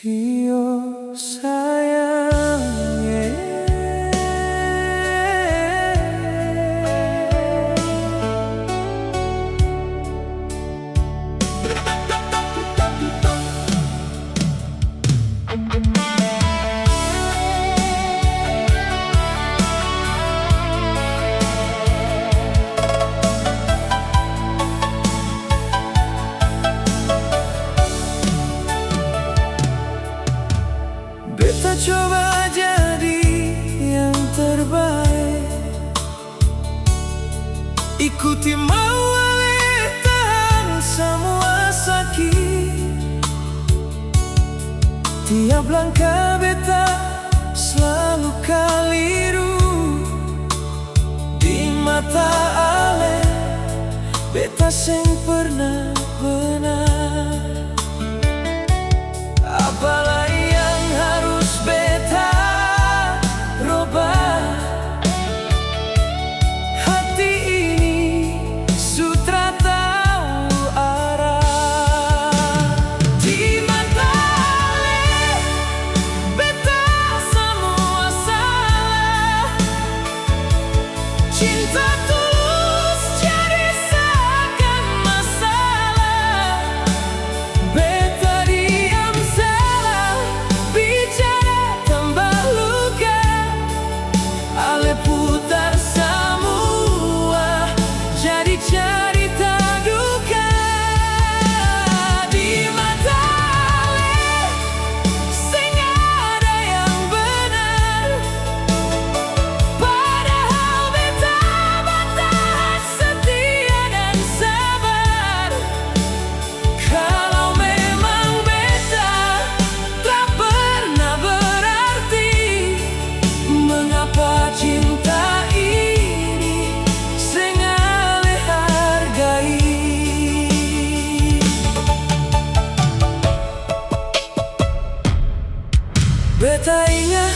Tio sayang, beta coba jadi yang terbaik, ikuti mau tahan semua sakit. Tiap langkah beta selalu keliru di mata ale, beta seng pernah benar. Apalah yang harus beta robah, hati ini sutra tahu arah. Di mata ale, beta semua salah. Cinta tulus jadi seakan masalah. Beta diam salah, bicara tambah luka. Ale putar semua jadi cerita duka. Di mata ale, sing ada yang benar. Padahal beta bertahan setia dan sabar. Kalau memang beta tak pernah berarti, mengapa cinta ini sing ale hargai? Beta ingat